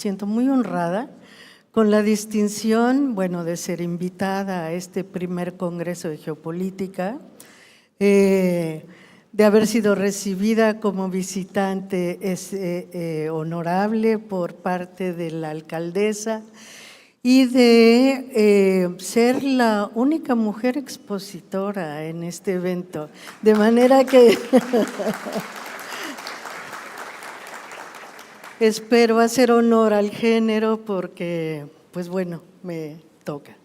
siento muy honrada con la distinción, bueno, de ser invitada a este primer Congreso de Geopolítica, de haber sido recibida como visitante honorable por parte de la alcaldesa y de ser la única mujer expositora en este evento. De manera que espero hacer honor al género porque, pues bueno, me toca.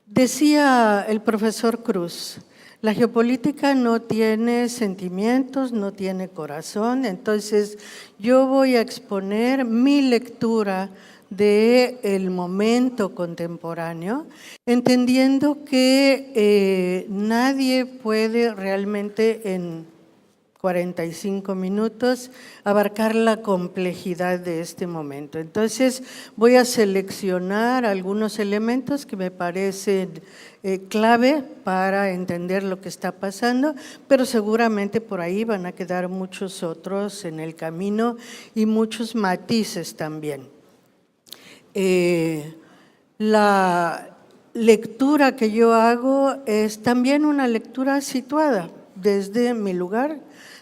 Decía el profesor Cruz, la geopolítica no tiene sentimientos, no tiene corazón, entonces yo voy a exponer mi lectura del momento contemporáneo, entendiendo que nadie puede realmente en 45 minutos abarcar la complejidad de este momento. Entonces voy a seleccionar algunos elementos que me parecen clave para entender lo que está pasando, pero seguramente por ahí van a quedar muchos otros en el camino y muchos matices también. La lectura que yo hago es también una lectura situada desde mi lugar,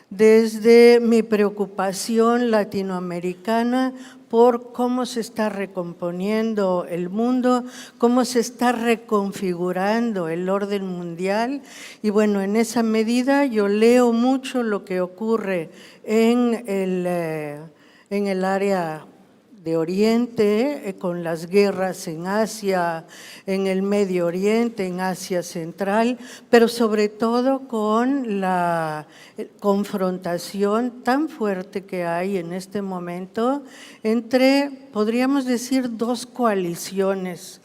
desde mi preocupación latinoamericana por cómo se está recomponiendo el mundo, cómo se está reconfigurando el orden mundial. Y bueno, en esa medida yo leo mucho lo que ocurre en el área de Oriente, con las guerras en Asia, en el Medio Oriente, en Asia Central, pero sobre todo con la confrontación tan fuerte que hay en este momento entre, podríamos decir, dos coaliciones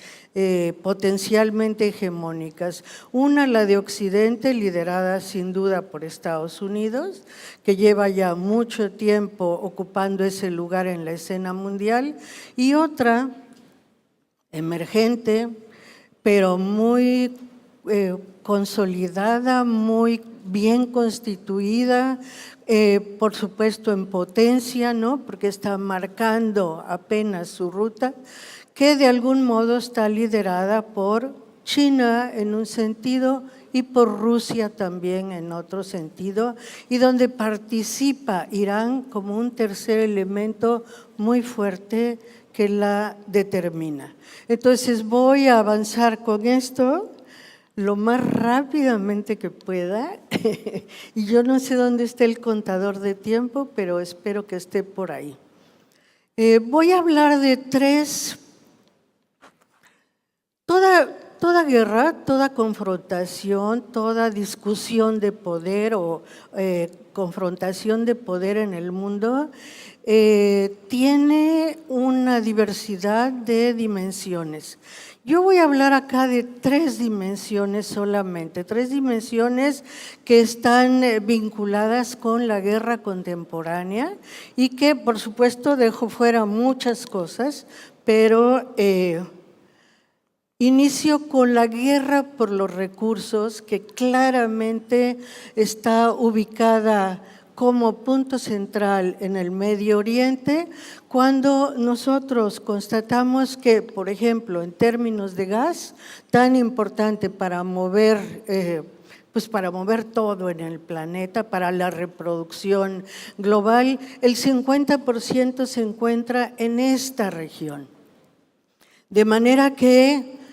potencialmente hegemónicas. Una, la de Occidente, liderada sin duda por Estados Unidos, que lleva ya mucho tiempo ocupando ese lugar en la escena mundial, y otra, emergente, pero muy consolidada, muy bien constituida, por supuesto en potencia, ¿no? Porque está marcando apenas su ruta, que de algún modo está liderada por China en un sentido y por Rusia también en otro sentido, y donde participa Irán como un tercer elemento muy fuerte que la determina. Entonces voy a avanzar con esto lo más rápidamente que pueda y yo no sé dónde está el contador de tiempo, pero espero que esté por ahí. Voy a hablar de tres. Toda guerra, toda confrontación, toda discusión de poder o confrontación de poder en el mundo tiene una diversidad de dimensiones. Yo voy a hablar acá de tres dimensiones solamente, tres dimensiones que están vinculadas con la guerra contemporánea y que, por supuesto, dejo fuera muchas cosas, pero inicio con la guerra por los recursos, que claramente está ubicada como punto central en el Medio Oriente, cuando nosotros constatamos que, por ejemplo, en términos de gas, tan importante para mover para mover todo en el planeta, para la reproducción global, el 50% se encuentra en esta región. De manera que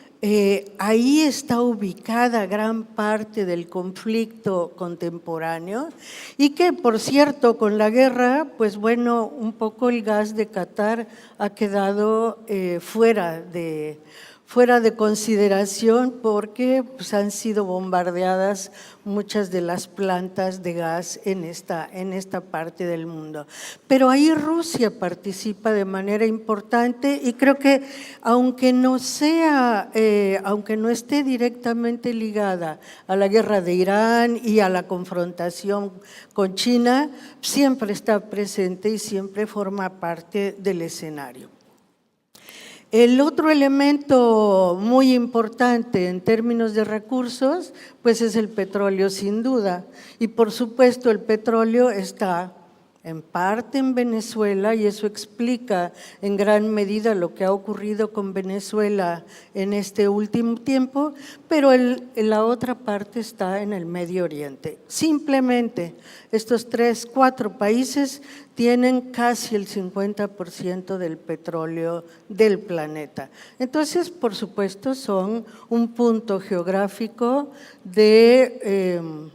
ahí está ubicada gran parte del conflicto contemporáneo y que, por cierto, con la guerra, pues bueno, un poco el gas de Qatar ha quedado fuera de consideración porque pues, han sido bombardeadas muchas de las plantas de gas en esta parte del mundo. Pero ahí Rusia participa de manera importante y creo que aunque no esté directamente ligada a la guerra de Irán y a la confrontación con China, siempre está presente y siempre forma parte del escenario. El otro elemento muy importante en términos de recursos, pues es el petróleo sin duda. Y por supuesto el petróleo está en parte en Venezuela, y eso explica en gran medida lo que ha ocurrido con Venezuela en este último tiempo, pero la otra parte está en el Medio Oriente. Simplemente estos 3, 4 países tienen casi el 50% del petróleo del planeta. Entonces, por supuesto, son un punto geográfico de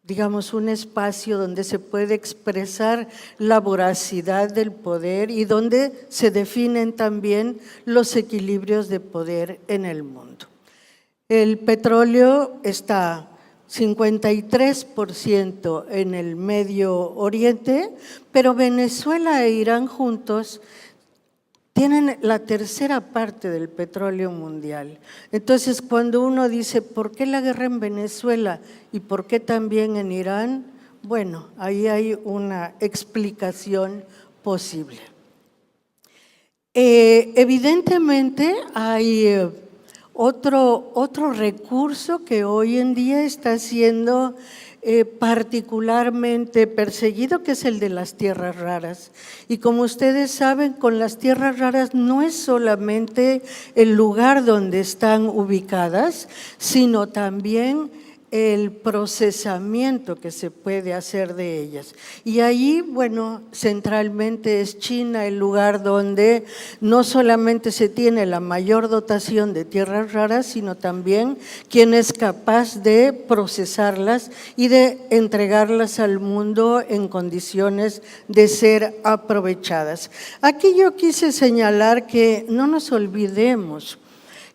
digamos, un espacio donde se puede expresar la voracidad del poder y donde se definen también los equilibrios de poder en el mundo. El petróleo está 53% en el Medio Oriente, pero Venezuela e Irán juntos tienen la tercera parte del petróleo mundial. Entonces, cuando uno dice, ¿por qué la guerra en Venezuela y por qué también en Irán? Bueno, ahí hay una explicación posible. Evidentemente, hay otro recurso que hoy en día está siendo particularmente perseguido, que es el de las tierras raras. Y como ustedes saben, con las tierras raras no es solamente el lugar donde están ubicadas, sino también el procesamiento que se puede hacer de ellas. Y ahí, bueno, centralmente es China el lugar donde no solamente se tiene la mayor dotación de tierras raras, sino también quien es capaz de procesarlas y de entregarlas al mundo en condiciones de ser aprovechadas. Aquí yo quise señalar que no nos olvidemos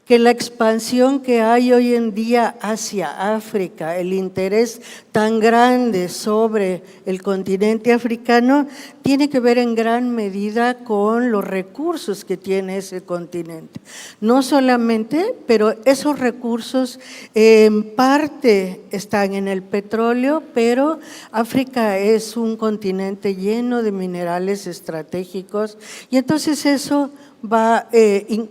que la expansión que hay hoy en día hacia África, el interés tan grande sobre el continente africano, tiene que ver en gran medida con los recursos que tiene ese continente. No solamente, pero esos recursos en parte están en el petróleo, pero África es un continente lleno de minerales estratégicos y entonces eso va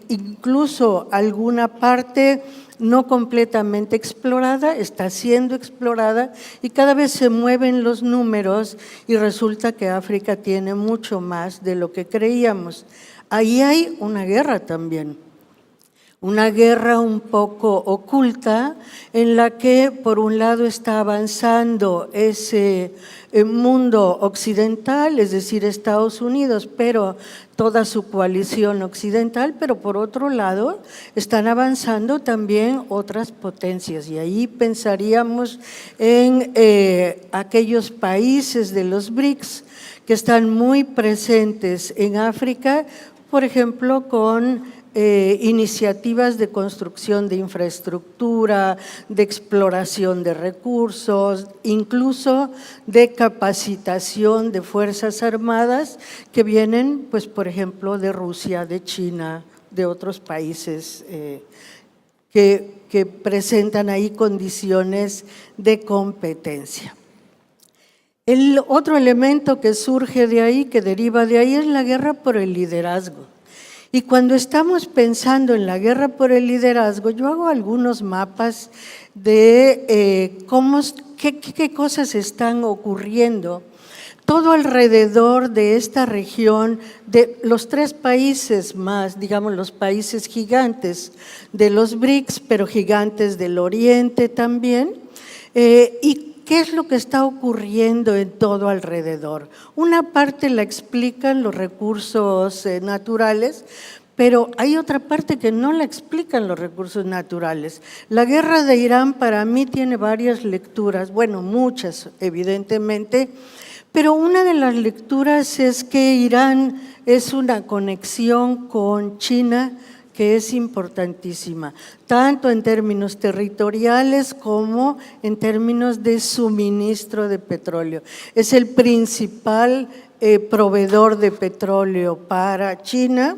incluso alguna parte no completamente explorada, está siendo explorada y cada vez se mueven los números y resulta que África tiene mucho más de lo que creíamos. Ahí hay una guerra también, una guerra un poco oculta en la que por un lado está avanzando ese mundo occidental, es decir, Estados Unidos, pero toda su coalición occidental, pero por otro lado están avanzando también otras potencias y ahí pensaríamos en aquellos países de los BRICS que están muy presentes en África, por ejemplo, con iniciativas de construcción de infraestructura, de exploración de recursos, incluso de capacitación de fuerzas armadas que vienen, pues, por ejemplo, de Rusia, de China, de otros países que presentan ahí condiciones de competencia. El otro elemento que surge de ahí, que deriva de ahí, es la guerra por el liderazgo. Y cuando estamos pensando en la guerra por el liderazgo, yo hago algunos mapas de qué cosas están ocurriendo todo alrededor de esta región, de los 3 países más, digamos los países gigantes de los BRICS, pero gigantes del Oriente también, y ¿qué es lo que está ocurriendo en todo alrededor? Una parte la explican los recursos naturales, pero hay otra parte que no la explican los recursos naturales. La guerra de Irán para mí tiene varias lecturas, bueno, muchas evidentemente, pero una de las lecturas es que Irán es una conexión con China que es importantísima, tanto en términos territoriales como en términos de suministro de petróleo. Es el principal proveedor de petróleo para China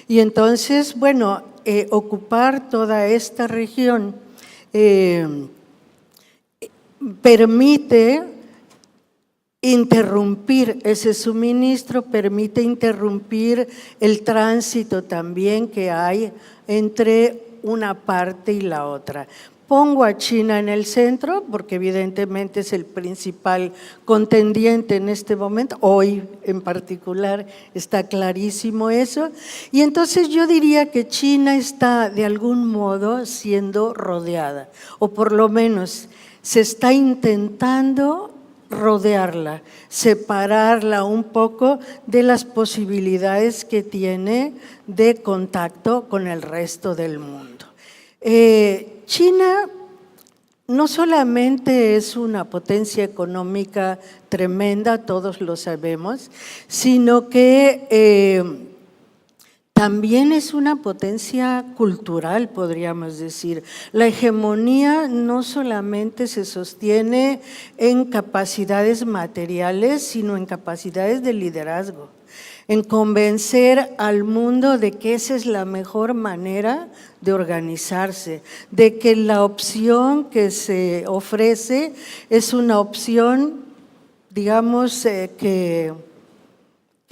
y entonces, bueno, ocupar toda esta región permite interrumpir ese suministro, permite interrumpir el tránsito también que hay entre una parte y la otra. Pongo a China en el centro porque evidentemente es el principal contendiente en este momento, hoy en particular está clarísimo eso, y entonces yo diría que China está de algún modo siendo rodeada, o por lo menos se está intentando rodearla, separarla un poco de las posibilidades que tiene de contacto con el resto del mundo. China no solamente es una potencia económica tremenda, todos lo sabemos, sino que también es una potencia cultural, podríamos decir. La hegemonía no solamente se sostiene en capacidades materiales, sino en capacidades de liderazgo, en convencer al mundo de que esa es la mejor manera de organizarse, de que la opción que se ofrece es una opción, digamos, que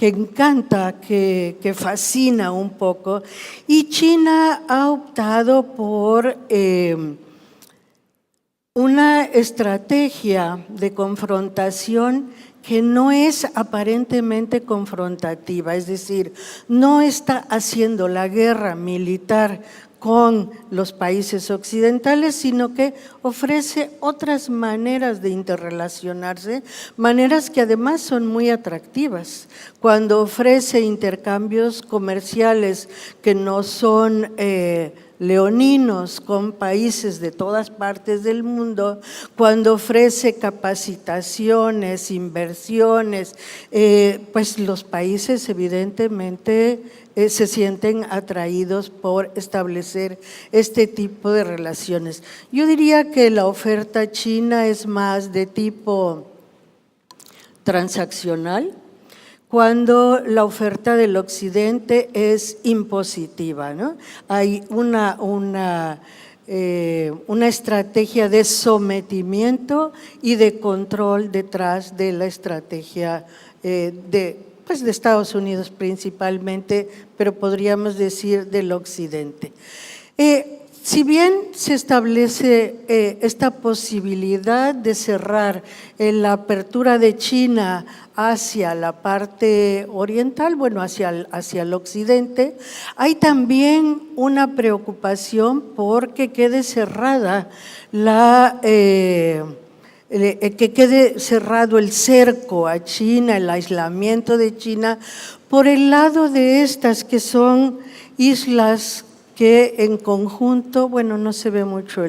encanta, que fascina un poco. Y China ha optado por una estrategia de confrontación que no es aparentemente confrontativa, es decir, no está haciendo la guerra militar con los países occidentales, sino que ofrece otras maneras de interrelacionarse, maneras que además son muy atractivas. Cuando ofrece intercambios comerciales que no son leoninos con países de todas partes del mundo, cuando ofrece capacitaciones, inversiones, pues los países evidentemente se sienten atraídos por establecer este tipo de relaciones. Yo diría que la oferta china es más de tipo transaccional, cuando la oferta del occidente es impositiva, ¿no? Hay una estrategia de sometimiento y de control detrás de la estrategia de Estados Unidos principalmente, pero podríamos decir del occidente. Si bien se establece esta posibilidad de cerrar la apertura de China hacia la parte oriental, bueno, hacia el occidente, hay también una preocupación porque quede cerrada que quede cerrado el cerco a China, el aislamiento de China, por el lado de estas que son islas que en conjunto, bueno, no se ve mucho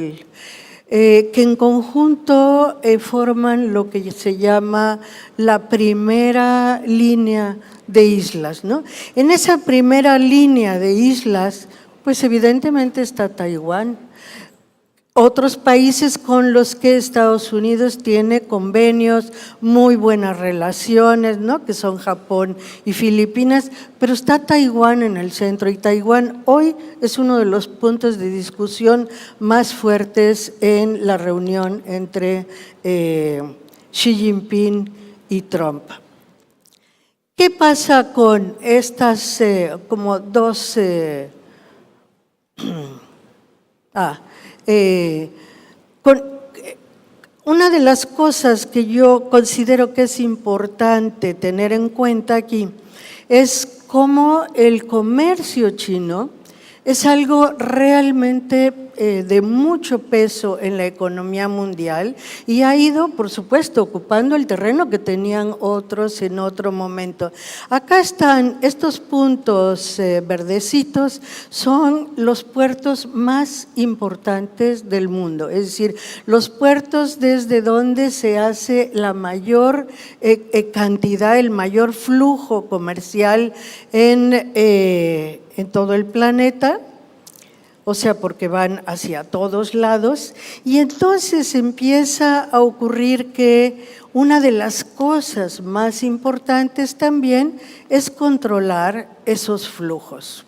que en conjunto forman lo que se llama la primera línea de islas, ¿no? En esa primera línea de islas, pues evidentemente está Taiwán. Otros países con los que Estados Unidos tiene convenios, muy buenas relaciones, ¿no? Que son Japón y Filipinas, pero está Taiwán en el centro y Taiwán hoy es uno de los puntos de discusión más fuertes en la reunión entre Xi Jinping y Trump. ¿Qué pasa con estas como dos… una de las cosas que yo considero que es importante tener en cuenta aquí es cómo el comercio chino es algo realmente de mucho peso en la economía mundial y ha ido, por supuesto, ocupando el terreno que tenían otros en otro momento. Acá están estos puntos verdecitos, son los puertos más importantes del mundo, es decir, los puertos desde donde se hace la mayor cantidad, el mayor flujo comercial en todo el planeta, o sea, porque van hacia todos lados, y entonces empieza a ocurrir que una de las cosas más importantes también es controlar esos flujos.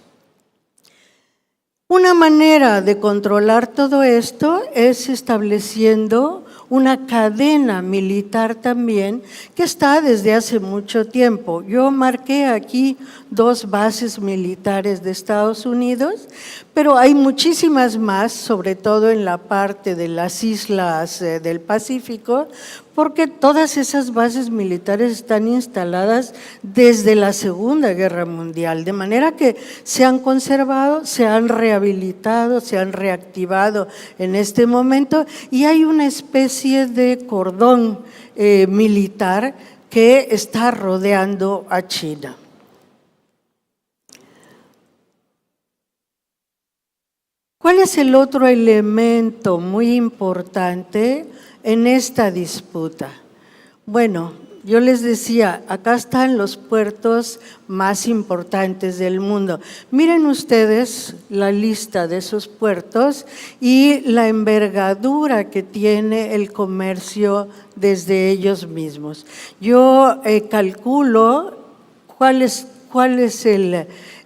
Una manera de controlar todo esto es estableciendo una cadena militar también que está desde hace mucho tiempo. Yo marqué aquí 2 bases militares de Estados Unidos, pero hay muchísimas más, sobre todo en la parte de las islas del Pacífico, porque todas esas bases militares están instaladas desde la Segunda Guerra Mundial, de manera que se han conservado, se han rehabilitado, se han reactivado en este momento y hay una especie de cordón militar que está rodeando a China. ¿Cuál es el otro elemento muy importante en esta disputa? Bueno, yo les decía, acá están los puertos más importantes del mundo. Miren ustedes la lista de esos puertos y la envergadura que tiene el comercio desde ellos mismos. Yo calculo cuál es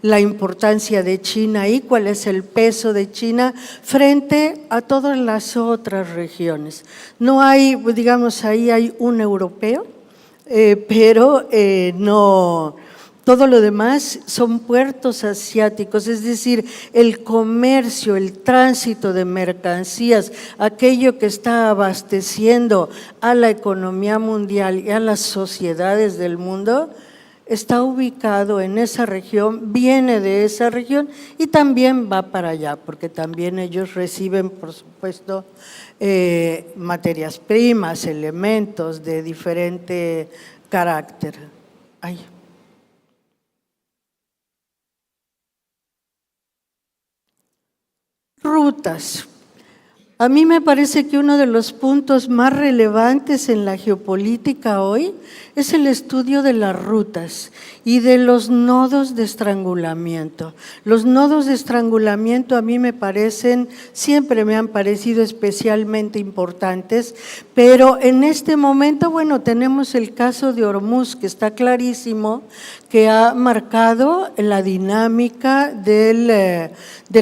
la importancia de China ahí, cuál es el peso de China frente a todas las otras regiones. No hay, digamos, ahí hay un europeo, pero no, todo lo demás son puertos asiáticos, es decir, el comercio, el tránsito de mercancías, aquello que está abasteciendo a la economía mundial y a las sociedades del mundo, está ubicado en esa región, viene de esa región y también va para allá, porque también ellos reciben, por supuesto, materias primas, elementos de diferente carácter. Ay. Rutas. A mí me parece que uno de los puntos más relevantes en la geopolítica hoy es el estudio de las rutas y de los nodos de estrangulamiento. Los nodos de estrangulamiento a mí me parecen, siempre me han parecido especialmente importantes, pero en este momento, bueno, tenemos el caso de Hormuz, que está clarísimo, que ha marcado la dinámica del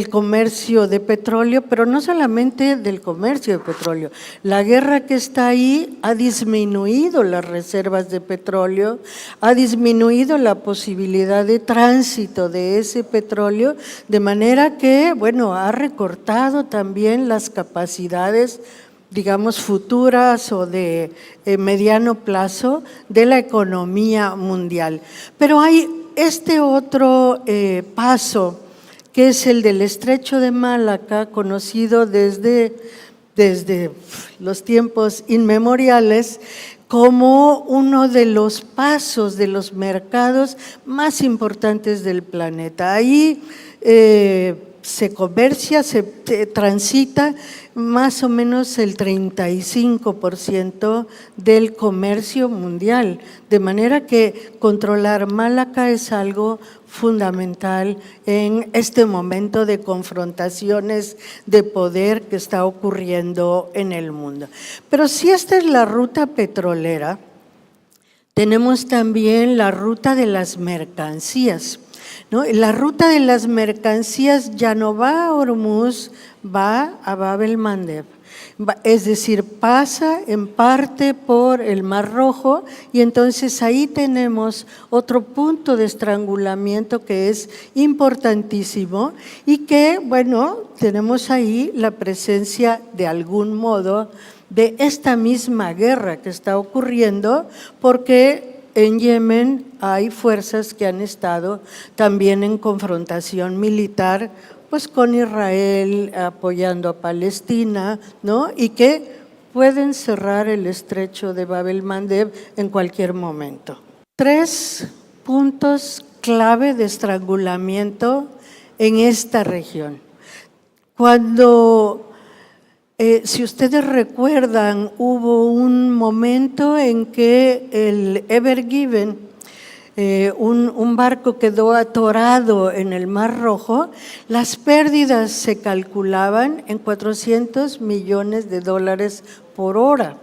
comercio de petróleo, pero no solamente del comercio de petróleo. La guerra que está ahí ha disminuido las reservas de petróleo, ha disminuido la posibilidad de tránsito de ese petróleo, de manera que, bueno, ha recortado también las capacidades, digamos, futuras o de mediano plazo de la economía mundial. Pero hay este otro paso, que es el del Estrecho de Malaca, conocido desde los tiempos inmemoriales como uno de los pasos de los mercados más importantes del planeta. Ahí se comercia, se transita más o menos el 35% del comercio mundial, de manera que controlar Malaca es algo fundamental en este momento de confrontaciones de poder que está ocurriendo en el mundo. Pero si esta es la ruta petrolera, tenemos también la ruta de las mercancías, ¿no? La ruta de las mercancías ya no va a Hormuz, va a Bab el-Mandeb. Es decir, pasa en parte por el Mar Rojo y entonces ahí tenemos otro punto de estrangulamiento que es importantísimo y que, bueno, tenemos ahí la presencia de algún modo de esta misma guerra que está ocurriendo, porque en Yemen hay fuerzas que han estado también en confrontación militar, pues con Israel apoyando a Palestina, ¿no? Y que pueden cerrar el estrecho de Bab el-Mandeb en cualquier momento. 3 puntos clave de estrangulamiento en esta región. Cuando, si ustedes recuerdan, hubo un momento en que el Ever Given, un barco quedó atorado en el Mar Rojo, las pérdidas se calculaban en $400 millones por hora.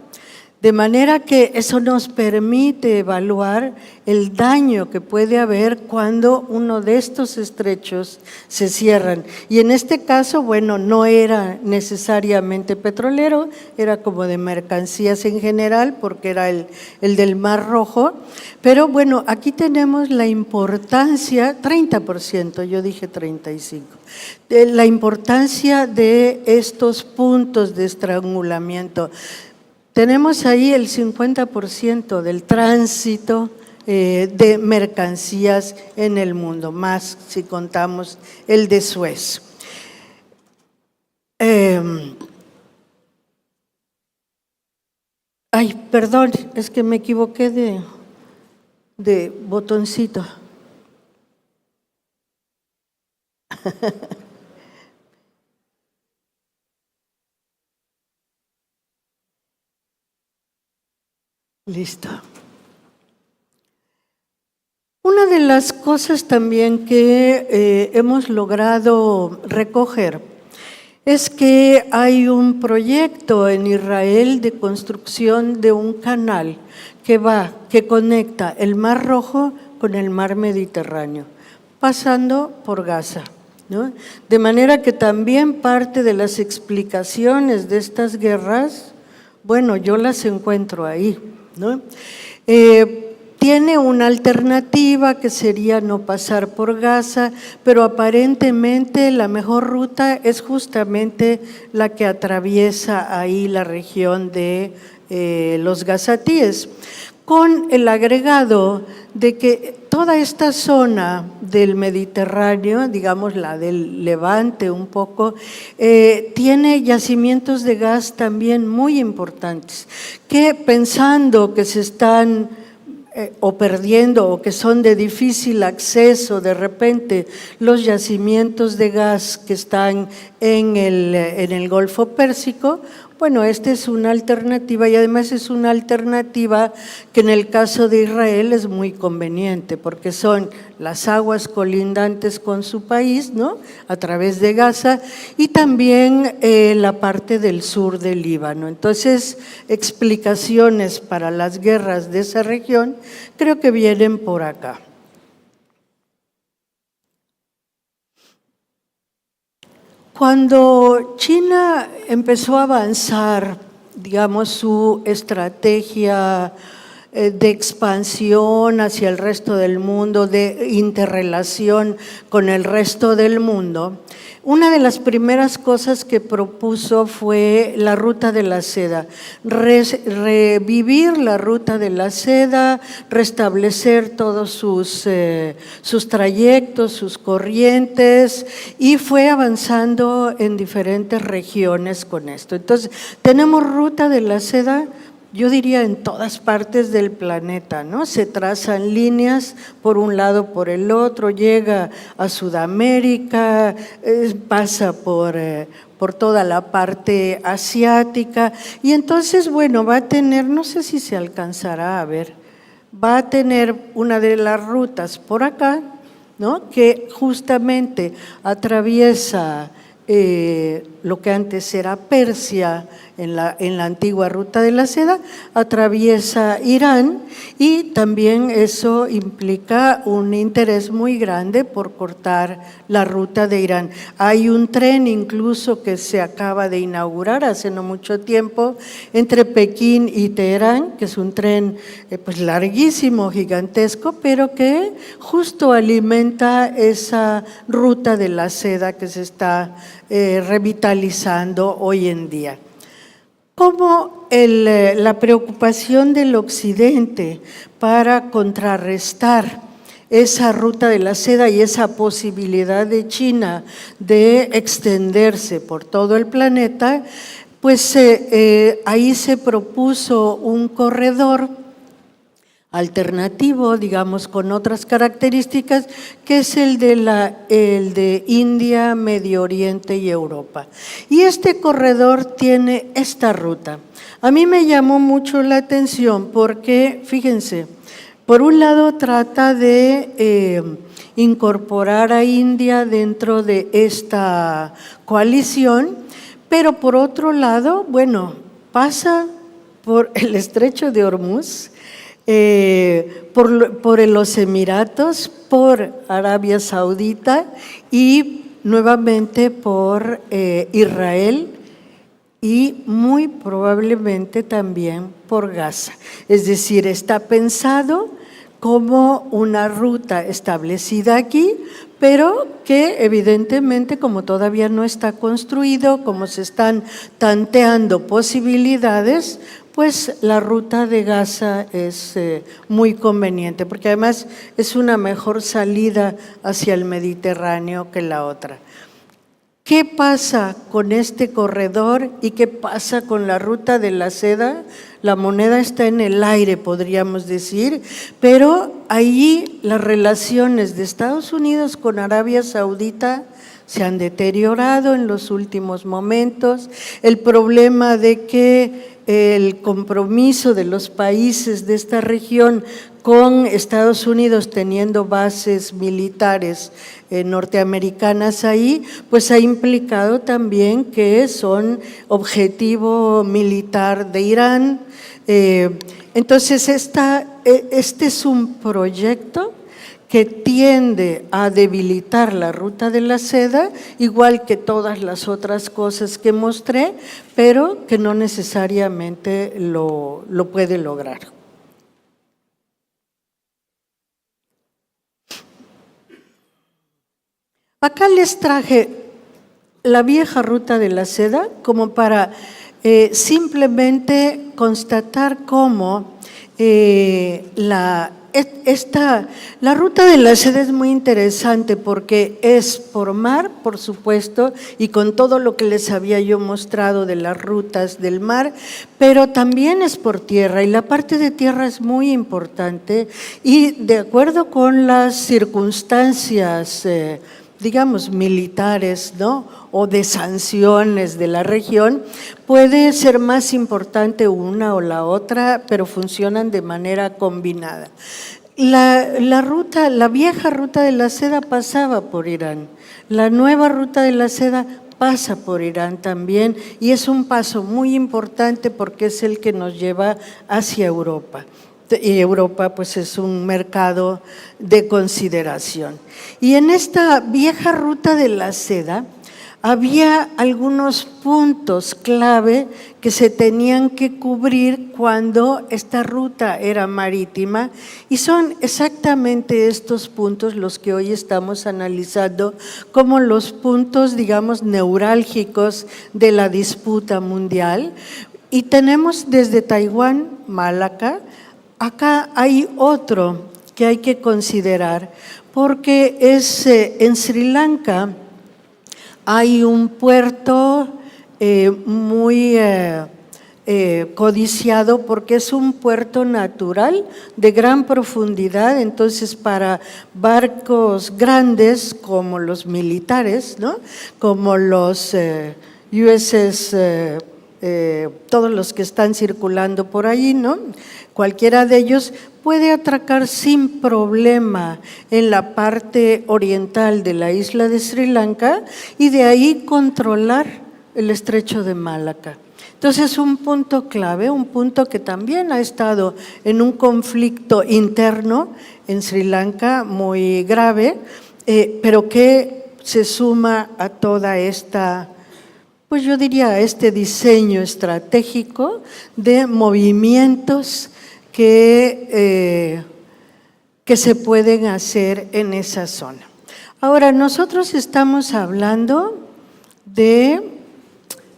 De manera que eso nos permite evaluar el daño que puede haber cuando uno de estos estrechos se cierran. Y en este caso, bueno, no era necesariamente petrolero, era como de mercancías en general, porque era el del Mar Rojo. Pero bueno, aquí tenemos la importancia, 30%, yo dije 35%, la importancia de estos puntos de estrangulamiento. Tenemos ahí el 50% del tránsito de mercancías en el mundo, más si contamos el de Suez. Ay, perdón, es que me equivoqué de botoncito. Listo. Una de las cosas también que hemos logrado recoger es que hay un proyecto en Israel de construcción de un canal que conecta el Mar Rojo con el Mar Mediterráneo, pasando por Gaza, ¿no? De manera que también parte de las explicaciones de estas guerras, bueno, yo las encuentro ahí, ¿no? Tiene una alternativa que sería no pasar por Gaza, pero aparentemente la mejor ruta es justamente la que atraviesa ahí la región de los gazatíes, con el agregado de que toda esta zona del Mediterráneo, digamos la del Levante un poco, tiene yacimientos de gas también muy importantes, que pensando que se están o perdiendo o que son de difícil acceso de repente los yacimientos de gas que están en el Golfo Pérsico, bueno, esta es una alternativa y además es una alternativa que en el caso de Israel es muy conveniente porque son las aguas colindantes con su país, ¿no?, a través de Gaza y también la parte del sur del Líbano. Entonces, explicaciones para las guerras de esa región creo que vienen por acá. Cuando China empezó a avanzar, digamos, su estrategia de expansión hacia el resto del mundo, de interrelación con el resto del mundo, una de las primeras cosas que propuso fue la ruta de la seda, revivir la ruta de la seda, restablecer todos sus trayectos, sus corrientes, y fue avanzando en diferentes regiones con esto. Entonces, tenemos ruta de la seda, yo diría en todas partes del planeta, ¿no? Se trazan líneas por un lado, por el otro, llega a Sudamérica, pasa por toda la parte asiática y entonces, bueno, va a tener, no sé si se alcanzará a ver, va a tener una de las rutas por acá, ¿no?, que justamente atraviesa lo que antes era Persia, en la antigua ruta de la seda, atraviesa Irán y también eso implica un interés muy grande por cortar la ruta de Irán. Hay un tren incluso que se acaba de inaugurar hace no mucho tiempo entre Pekín y Teherán, que es un tren pues larguísimo, gigantesco, pero que justo alimenta esa ruta de la seda que se está revitalizando hoy en día. Como la preocupación del Occidente para contrarrestar esa ruta de la seda y esa posibilidad de China de extenderse por todo el planeta, pues ahí se propuso un corredor alternativo, digamos, con otras características, que es el de India, Medio Oriente y Europa. Y este corredor tiene esta ruta. A mí me llamó mucho la atención porque, fíjense, por un lado trata de incorporar a India dentro de esta coalición, pero por otro lado, bueno, pasa por el estrecho de Hormuz, por los Emiratos, por Arabia Saudita y nuevamente por Israel y muy probablemente también por Gaza. Es decir, está pensado como una ruta establecida aquí, pero que evidentemente, como todavía no está construido, como se están tanteando posibilidades, pues la ruta de Gaza es muy conveniente, porque además es una mejor salida hacia el Mediterráneo que la otra. ¿Qué pasa con este corredor y qué pasa con la ruta de la seda? La moneda está en el aire, podríamos decir, pero ahí las relaciones de Estados Unidos con Arabia Saudita se han deteriorado en los últimos momentos. El problema de que el compromiso de los países de esta región con Estados Unidos teniendo bases militares norteamericanas ahí, pues ha implicado también que son objetivo militar de Irán. Entonces, este es un proyecto que tiende a debilitar la ruta de la seda, igual que todas las otras cosas que mostré, pero que no necesariamente lo puede lograr. Acá les traje la vieja ruta de la seda como para simplemente constatar cómo la ruta de la seda es muy interesante porque es por mar, por supuesto, y con todo lo que les había yo mostrado de las rutas del mar, pero también es por tierra, y la parte de tierra es muy importante, y de acuerdo con las circunstancias digamos, militares, ¿no?, o de sanciones de la región, puede ser más importante una o la otra, pero funcionan de manera combinada. La vieja ruta de la seda pasaba por Irán, la nueva ruta de la seda pasa por Irán también, y es un paso muy importante porque es el que nos lleva hacia Europa. Y Europa pues es un mercado de consideración. Y en esta vieja ruta de la seda había algunos puntos clave que se tenían que cubrir cuando esta ruta era marítima, y son exactamente estos puntos los que hoy estamos analizando como los puntos, digamos, neurálgicos de la disputa mundial. Y tenemos desde Taiwán, Malaca. Acá hay otro que hay que considerar, porque es en Sri Lanka hay un puerto muy codiciado porque es un puerto natural de gran profundidad, entonces para barcos grandes como los militares, ¿no?, como los USS, todos los que están circulando por allí, ¿no?, cualquiera de ellos puede atracar sin problema en la parte oriental de la isla de Sri Lanka y de ahí controlar el estrecho de Malaca. Entonces, un punto clave, un punto que también ha estado en un conflicto interno en Sri Lanka muy grave, pero que se suma a toda esta, pues yo diría, este diseño estratégico de movimientos que se pueden hacer en esa zona. Ahora, nosotros estamos hablando de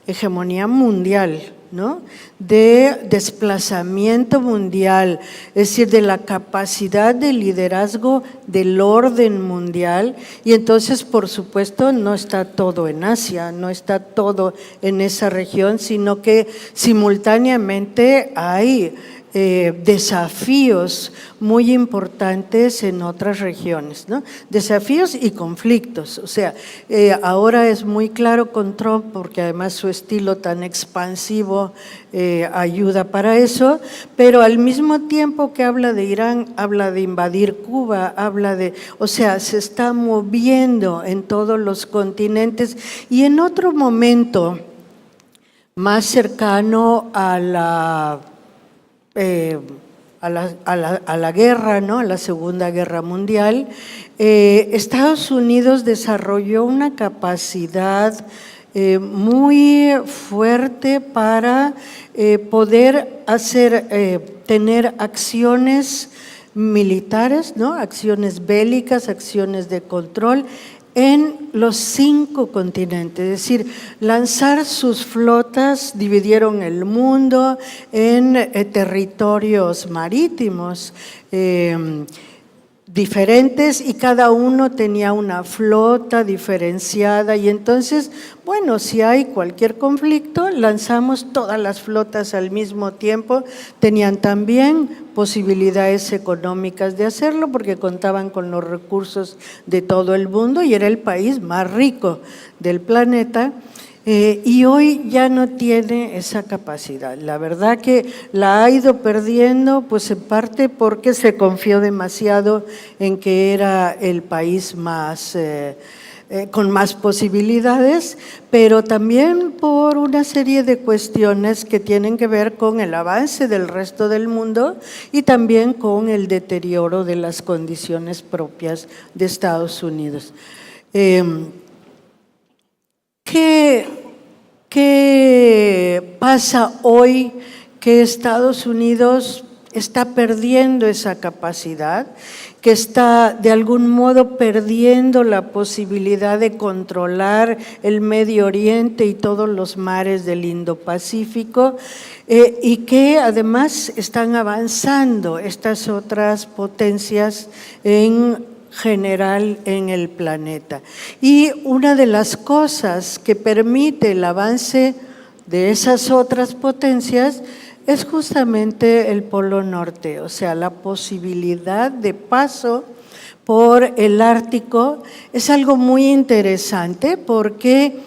hegemonía mundial, ¿no?, de desplazamiento mundial, es decir, de la capacidad de liderazgo del orden mundial, y entonces, por supuesto, no está todo en Asia, no está todo en esa región, sino que simultáneamente hay desafíos muy importantes en otras regiones, ¿no?, desafíos y conflictos. O sea, ahora es muy claro con Trump, porque además su estilo tan expansivo ayuda para eso, pero al mismo tiempo que habla de Irán, habla de invadir Cuba, o sea, se está moviendo en todos los continentes. Y en otro momento más cercano a la a la guerra, ¿no? A la Segunda Guerra Mundial, Estados Unidos desarrolló una capacidad muy fuerte para poder tener acciones militares, ¿no? Acciones bélicas, acciones de control en los 5 continentes, es decir, lanzar sus flotas, dividieron el mundo en territorios marítimos diferentes y cada uno tenía una flota diferenciada y entonces, bueno, si hay cualquier conflicto, lanzamos todas las flotas al mismo tiempo. Tenían también posibilidades económicas de hacerlo porque contaban con los recursos de todo el mundo y era el país más rico del planeta. Y hoy ya no tiene esa capacidad. La verdad que la ha ido perdiendo, pues en parte porque se confió demasiado en que era el país más con más posibilidades, pero también por una serie de cuestiones que tienen que ver con el avance del resto del mundo y también con el deterioro de las condiciones propias de Estados Unidos. ¿Qué pasa hoy que Estados Unidos está perdiendo esa capacidad, que está de algún modo perdiendo la posibilidad de controlar el Medio Oriente y todos los mares del Indo-Pacífico y que además están avanzando estas otras potencias en general en el planeta? Y una de las cosas que permite el avance de esas otras potencias es justamente el Polo Norte, o sea, la posibilidad de paso por el Ártico es algo muy interesante porque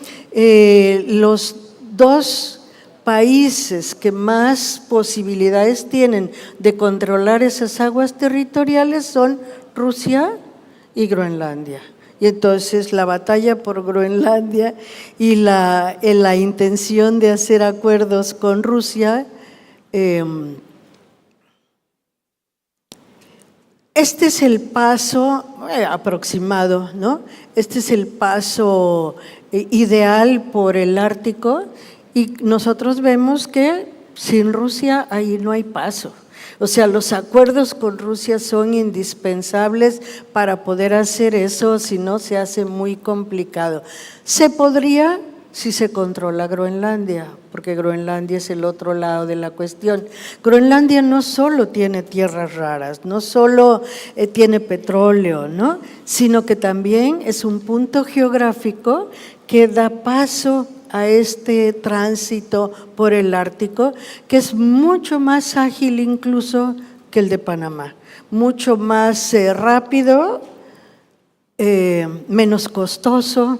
los 2 países que más posibilidades tienen de controlar esas aguas territoriales son Rusia y Groenlandia. Y entonces la batalla por Groenlandia y la intención de hacer acuerdos con Rusia, este es el paso aproximado, ¿no? Este es el paso ideal por el Ártico y nosotros vemos que sin Rusia ahí no hay paso. O sea, los acuerdos con Rusia son indispensables para poder hacer eso, si no se hace muy complicado. Se podría si se controla Groenlandia, porque Groenlandia es el otro lado de la cuestión. Groenlandia no solo tiene tierras raras, no solo tiene petróleo, ¿no? Sino que también es un punto geográfico que da paso a este tránsito por el Ártico, que es mucho más ágil incluso que el de Panamá, mucho más rápido, menos costoso,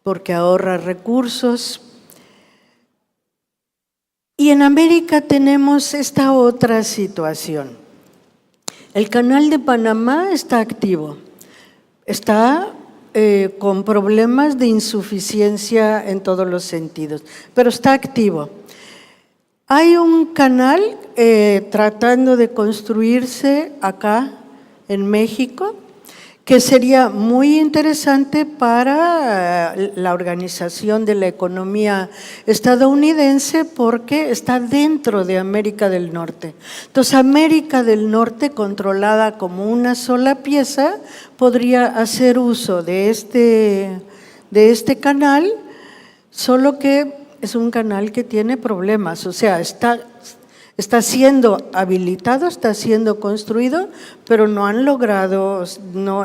porque ahorra recursos. Y en América tenemos esta otra situación. El canal de Panamá está activo, está con problemas de insuficiencia en todos los sentidos, pero está activo. Hay un canal tratando de construirse acá en México, que sería muy interesante para la organización de la economía estadounidense porque está dentro de América del Norte. Entonces, América del Norte, controlada como una sola pieza, podría hacer uso de este canal, solo que es un canal que tiene problemas, o sea, está siendo habilitado, está siendo construido, pero no han logrado,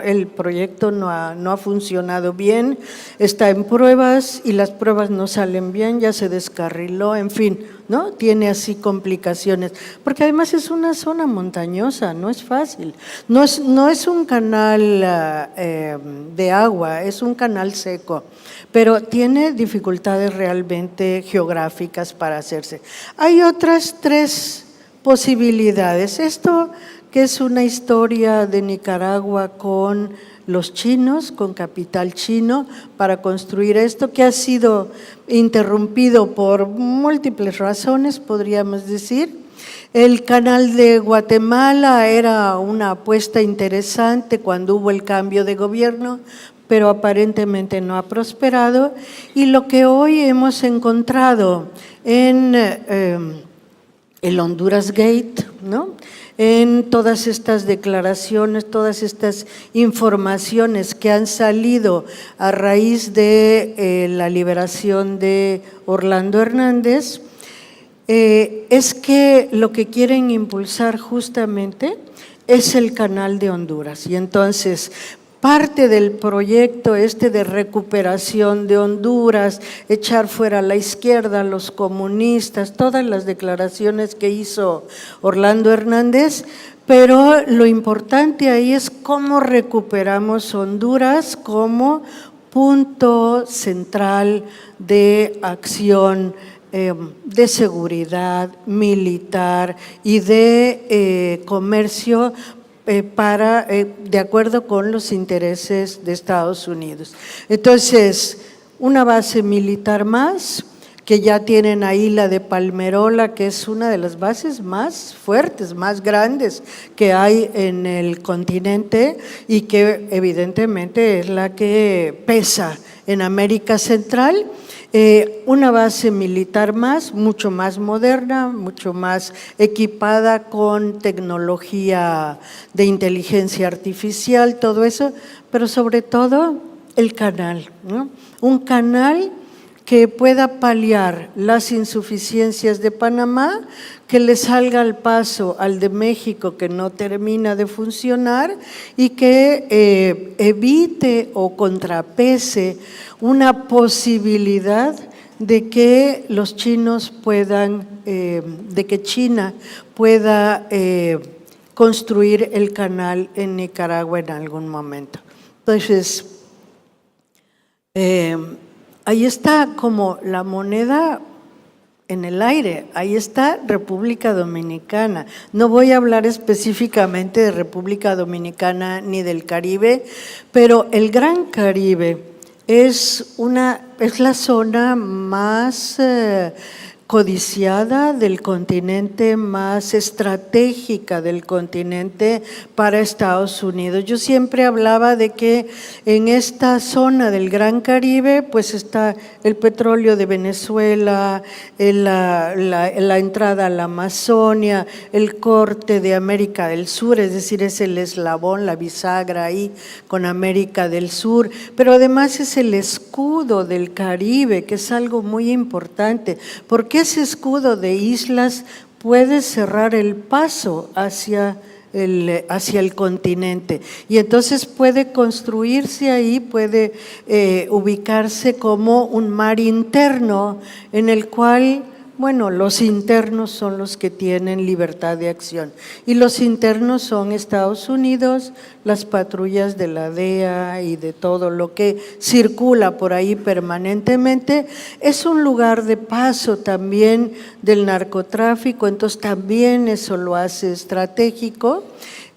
el proyecto no ha funcionado bien, está en pruebas y las pruebas no salen bien, ya se descarriló, en fin, ¿no? Tiene así complicaciones, porque además es una zona montañosa, no es fácil, no es un canal de agua, es un canal seco, pero tiene dificultades realmente geográficas para hacerse. Hay otras 3 posibilidades. Esto que es una historia de Nicaragua con los chinos, con capital chino, para construir esto, que ha sido interrumpido por múltiples razones, podríamos decir. El canal de Guatemala era una apuesta interesante cuando hubo el cambio de gobierno, pero aparentemente no ha prosperado. Y lo que hoy hemos encontrado en el Honduras Gate, ¿no?, en todas estas declaraciones, todas estas informaciones que han salido a raíz de la liberación de Orlando Hernández, es que lo que quieren impulsar justamente es el canal de Honduras. Y entonces, parte del proyecto de recuperación de Honduras, echar fuera a la izquierda, a los comunistas, todas las declaraciones que hizo Orlando Hernández, pero lo importante ahí es cómo recuperamos Honduras como punto central de acción de seguridad militar y de comercio de acuerdo con los intereses de Estados Unidos. Entonces, una base militar más, que ya tienen ahí la de Palmerola, que es una de las bases más fuertes, más grandes que hay en el continente y que evidentemente es la que pesa en América Central. Una base militar más, mucho más moderna, mucho más equipada con tecnología de inteligencia artificial, todo eso, pero sobre todo el canal, ¿no? Un canal que pueda paliar las insuficiencias de Panamá, que le salga al paso al de México que no termina de funcionar y que evite o contrapese una posibilidad de que los chinos puedan, de que China pueda construir el canal en Nicaragua en algún momento. Entonces, ahí está como la moneda en el aire, ahí está República Dominicana. No voy a hablar específicamente de República Dominicana ni del Caribe, pero el Gran Caribe es la zona más codiciada del continente, más estratégica del continente para Estados Unidos. Yo siempre hablaba de que en esta zona del Gran Caribe pues está el petróleo de Venezuela, la entrada a la Amazonia, el corte de América del Sur, es decir, es el eslabón, la bisagra ahí con América del Sur, pero además es el escudo del Caribe, que es algo muy importante, porque ese escudo de islas puede cerrar el paso hacia el continente y entonces puede construirse ahí, puede ubicarse como un mar interno en el cual, bueno, los internos son los que tienen libertad de acción y los internos son Estados Unidos, las patrullas de la DEA y de todo lo que circula por ahí permanentemente. Es un lugar de paso también del narcotráfico, entonces también eso lo hace estratégico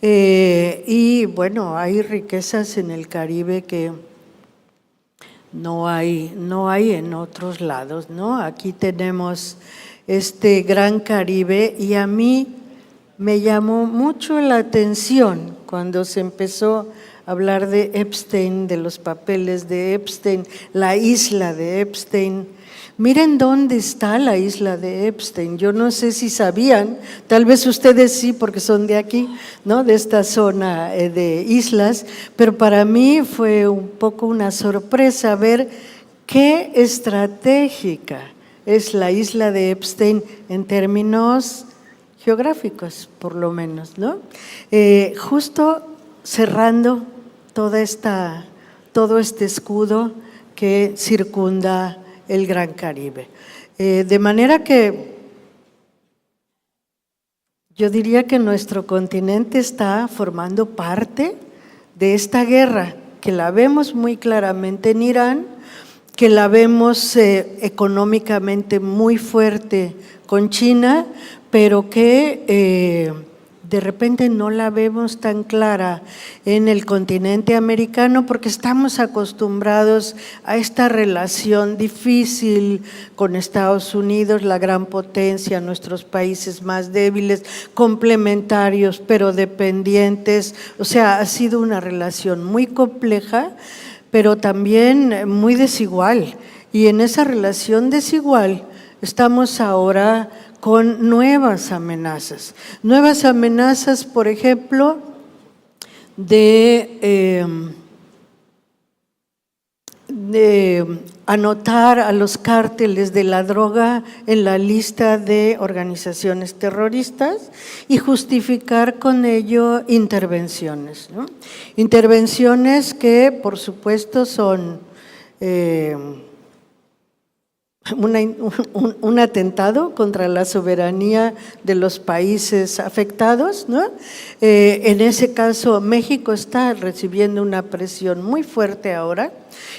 y bueno, hay riquezas en el Caribe que no hay en otros lados, ¿no? Aquí tenemos este Gran Caribe y a mí me llamó mucho la atención cuando se empezó a hablar de Epstein, de los papeles de Epstein, la isla de Epstein. Miren dónde está la isla de Epstein. Yo no sé si sabían, tal vez ustedes sí porque son de aquí, ¿no?, de esta zona de islas, pero para mí fue un poco una sorpresa ver qué estratégica es la isla de Epstein en términos geográficos, por lo menos, ¿no? Justo cerrando todo este escudo que circunda el Gran Caribe. De manera que yo diría que nuestro continente está formando parte de esta guerra, que la vemos muy claramente en Irán, que la vemos económicamente muy fuerte con China, pero que de repente no la vemos tan clara en el continente americano porque estamos acostumbrados a esta relación difícil con Estados Unidos, la gran potencia, nuestros países más débiles, complementarios pero dependientes. O sea, ha sido una relación muy compleja, pero también muy desigual. Y en esa relación desigual estamos ahora con nuevas amenazas, por ejemplo, de anotar a los cárteles de la droga en la lista de organizaciones terroristas y justificar con ello intervenciones, ¿no? Intervenciones que, por supuesto, son un atentado contra la soberanía de los países afectados, ¿no? En ese caso, México está recibiendo una presión muy fuerte ahora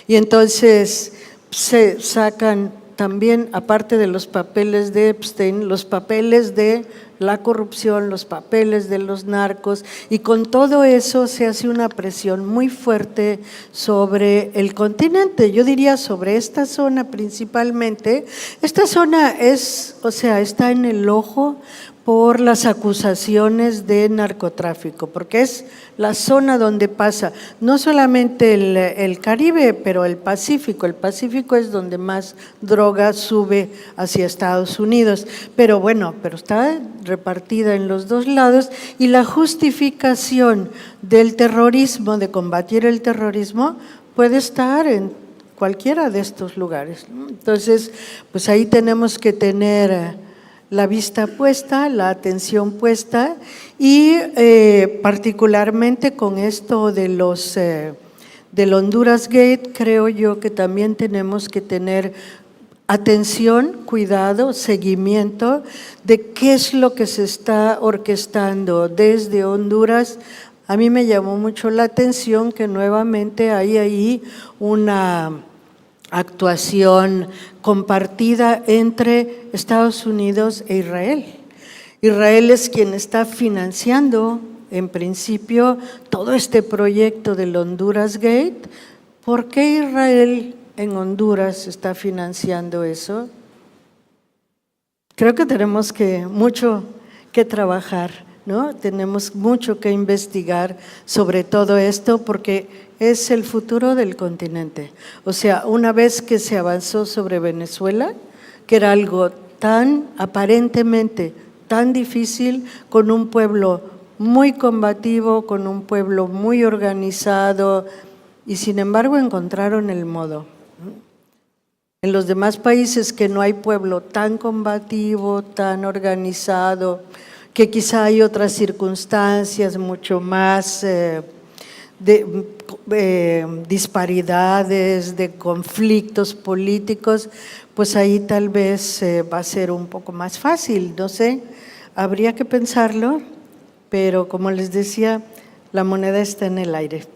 y entonces se sacan también, aparte de los papeles de Epstein, los papeles de la corrupción, los papeles de los narcos, y con todo eso se hace una presión muy fuerte sobre el continente, yo diría sobre esta zona principalmente. Esta zona está en el ojo por las acusaciones de narcotráfico, porque es la zona donde pasa no solamente el Caribe, pero el Pacífico. El Pacífico es donde más droga sube hacia Estados Unidos, pero está repartida en los dos lados, y la justificación del terrorismo, de combatir el terrorismo, puede estar en cualquiera de estos lugares, ¿no? Entonces, pues ahí tenemos que tener la vista puesta, la atención puesta, y particularmente con esto del Honduras Gate, creo yo que también tenemos que tener atención, cuidado, seguimiento de qué es lo que se está orquestando desde Honduras. A mí me llamó mucho la atención que nuevamente hay ahí una actuación compartida entre Estados Unidos e Israel. Israel es quien está financiando, en principio, todo este proyecto del Honduras Gate. ¿Por qué Israel en Honduras está financiando eso? Creo que tenemos mucho que trabajar, ¿no? Tenemos mucho que investigar sobre todo esto porque es el futuro del continente. O sea, una vez que se avanzó sobre Venezuela, que era algo tan aparentemente tan difícil, con un pueblo muy combativo, con un pueblo muy organizado, y sin embargo encontraron el modo. En los demás países que no hay pueblo tan combativo, tan organizado, que quizá hay otras circunstancias mucho más disparidades, de conflictos políticos, pues ahí tal vez va a ser un poco más fácil, no sé, habría que pensarlo, pero como les decía, la moneda está en el aire.